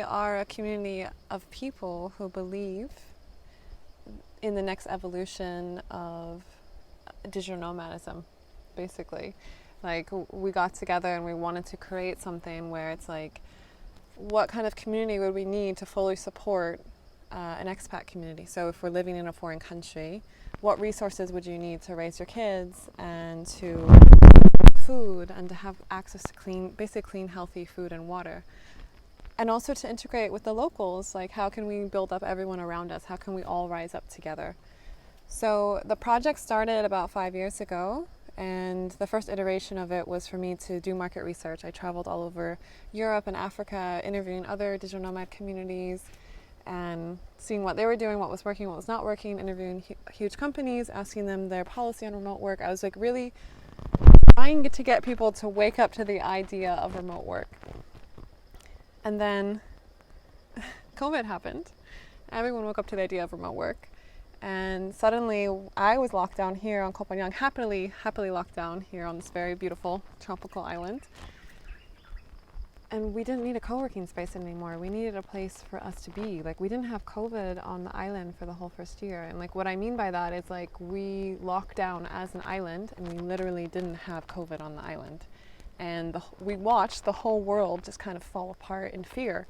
are a community of people who believe in the next evolution of digital nomadism, basically. Like, we got together and we wanted to create something where it's like, what kind of community would we need to fully support an expat community? So if we're living in a foreign country, what resources would you need to raise your kids and to food and to have access to clean, healthy food and water? And also to integrate with the locals, like how can we build up everyone around us? How can we all rise up together? So the project started about 5 years ago, and the first iteration of it was for me to do market research. I traveled all over Europe and Africa, interviewing other digital nomad communities and seeing what they were doing, what was working, what was not working, interviewing huge companies, asking them their policy on remote work. I was like really trying to get people to wake up to the idea of remote work. And then COVID happened. Everyone woke up to the idea of remote work. And suddenly I was locked down here on Koh Phangan, happily locked down here on this very beautiful tropical island. And we didn't need a co-working space anymore. We needed a place for us to be. Like, we didn't have COVID on the island for the whole first year. And like, what I mean by that is like, we locked down as an island and we literally didn't have COVID on the island. And we watched the whole world just kind of fall apart in fear.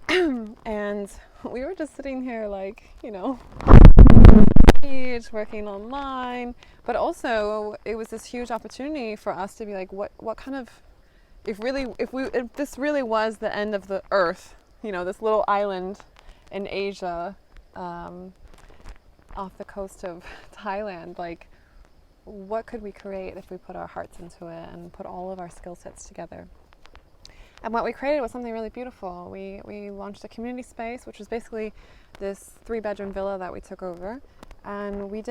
And we were just sitting here like, working online, but also it was this huge opportunity for us to be like, what kind of, if this really was the end of the earth, this little island in Asia, off the coast of Thailand, like, what could we create if we put our hearts into it and put all of our skill sets together? And what we created was something really beautiful. We launched a community space, which was basically this 3-bedroom villa that we took over. And we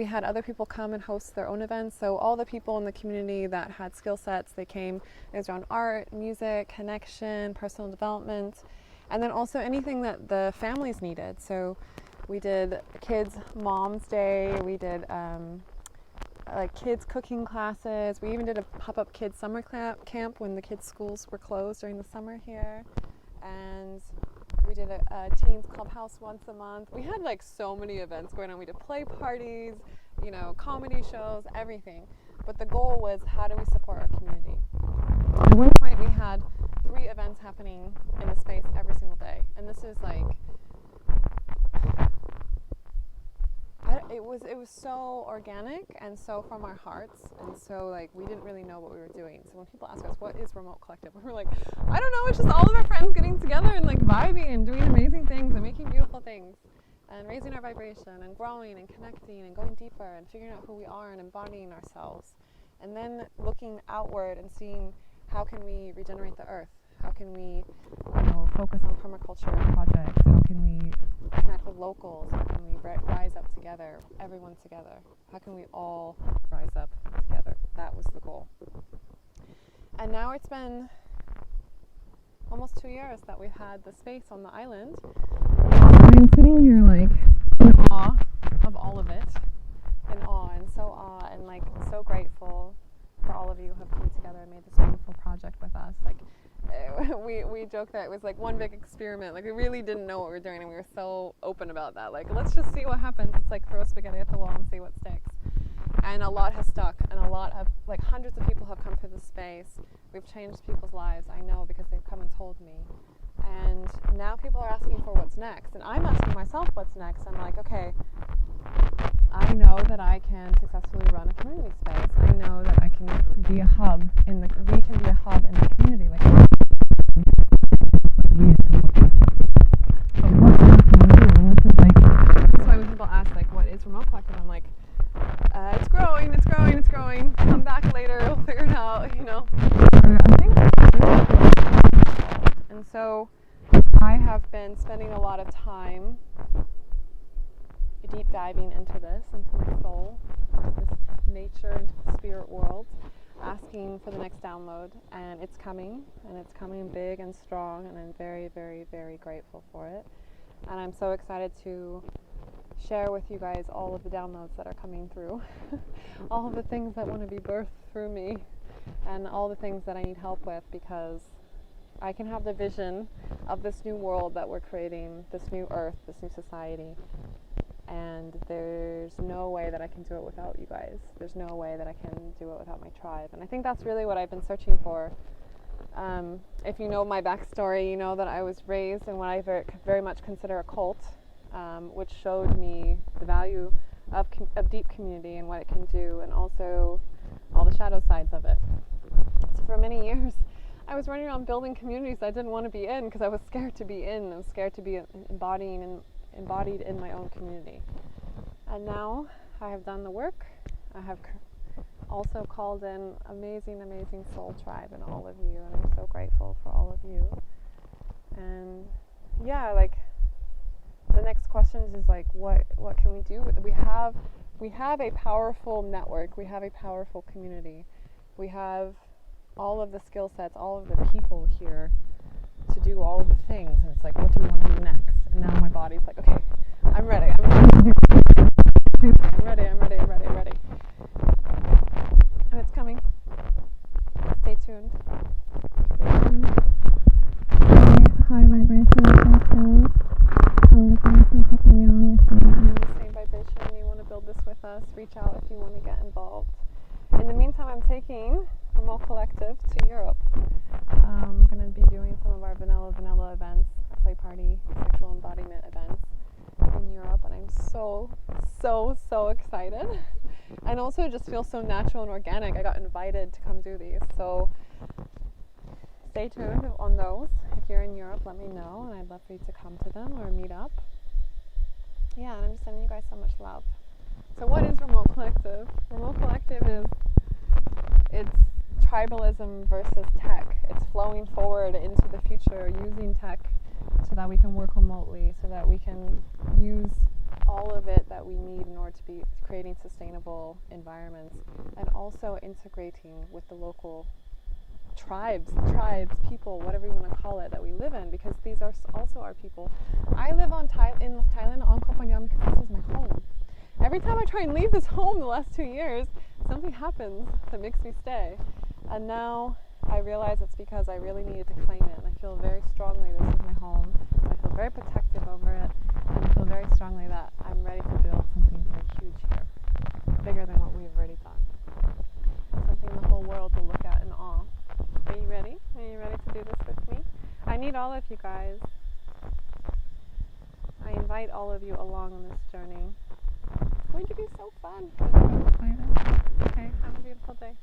had other people come and host their own events. So all the people in the community that had skill sets, they came. It was around art, music, connection, personal development, and then also anything that the families needed. So we did Kids Mom's Day, we did like kids cooking classes. We even did a pop-up kids summer camp when the kids' schools were closed during the summer here. And we did a teens clubhouse once a month. We had like so many events going on. We did play parties, comedy shows, everything. But the goal was, how do we support our community? At one point we had 3 events happening in the space every single day. And this is like, it was so organic and so from our hearts, and so like we didn't really know what we were doing. So when people ask us, what is Remote Collective? We're like, I don't know, it's just all of our friends getting together and like vibing and doing amazing things and making beautiful things and raising our vibration and growing and connecting and going deeper and figuring out who we are and embodying ourselves. And then looking outward and seeing, how can we regenerate the earth? How can we focus on permaculture projects? How can we connect with locals? How can we rise up together, everyone together? How can we all rise up together? That was the goal. And now it's been almost 2 years that we've had the space on the island. I'm sitting here like in awe of all of it, and like so grateful for all of you who have come together and made this beautiful project with us. Like, we joke that it was like one big experiment. Like, we really didn't know what we were doing, and we were so open about that. Like, let's just see what happens. It's like throw spaghetti at the wall and see what sticks. And a lot has stuck, and like hundreds of people have come through this space. We've changed people's lives, I know, because they've come and told me. And now people are asking for what's next, and I'm asking myself what's next. I'm like, okay, I know that I can successfully run a community space. I know that I can be a hub we can be a hub in the community. Like, that's why when people ask, like, what is Remote Collective? I'm like, it's growing. Come back later, we'll figure it out, I think and so I have been spending a lot of time deep diving into my soul, into this nature, into the spirit world, asking for the next download, and it's coming big and strong, and I'm very, very, very grateful for it. And I'm so excited to share with you guys all of the downloads that are coming through, all of the things that want to be birthed through me, and all the things that I need help with, because I can have the vision of this new world that we're creating, this new earth, this new society. And there's no way that I can do it without you guys. There's no way that I can do it without my tribe. And I think that's really what I've been searching for. If you know my backstory, you know that I was raised in what I very much consider a cult, which showed me the value of deep community and what it can do, and also all the shadow sides of it. So for many years, I was running around building communities I didn't want to be in because I was scared to be in. I was scared to be embodied in my own community. And now I have done the work. I have also called in amazing soul tribe and all of you, and I'm so grateful for all of you. And yeah, like the next question is like, what can we do? We have a powerful network. We have a powerful community. We have all of the skill sets, all of the people here to do all of the things. And it's like, what do we want to do next? And now my body's like, okay, I'm ready. I'm ready. And it's coming. Stay tuned. High vibration in the same vibration and you want to build this with us, reach out if you want to get involved. In the meantime, I'm taking Remote Collective to Europe. I'm going to be doing some of our vanilla events, our play party, sexual embodiment events in Europe, and I'm so excited. And also it just feels so natural and organic. I got invited to come do these, so stay tuned on those. If you're in Europe, let me know, and I'd love for you to come to them or meet up. Yeah, and I'm just sending you guys so much love. So what is Remote Collective? Remote Collective it's tribalism versus tech. It's flowing forward into the future using tech so that we can work remotely, so that we can use all of it that we need in order to be creating sustainable environments, and also integrating with the local tribes, people, whatever you want to call it, that we live in, because these are also our people. I live in Thailand on Koh Phangan because this is my home. Every time I try and leave this home the last 2 years, something happens that makes me stay. And now I realize it's because I really needed to claim it, and I feel very strongly this is my home. I feel very protective over it, and I feel very strongly that I'm ready to build something very huge here, bigger than what we've already done. Something the whole world will look at in awe. Are you ready? Are you ready to do this with me? I need all of you guys. I invite all of you along on this journey. It's going to be so fun. I'm so excited. Okay, have a beautiful day.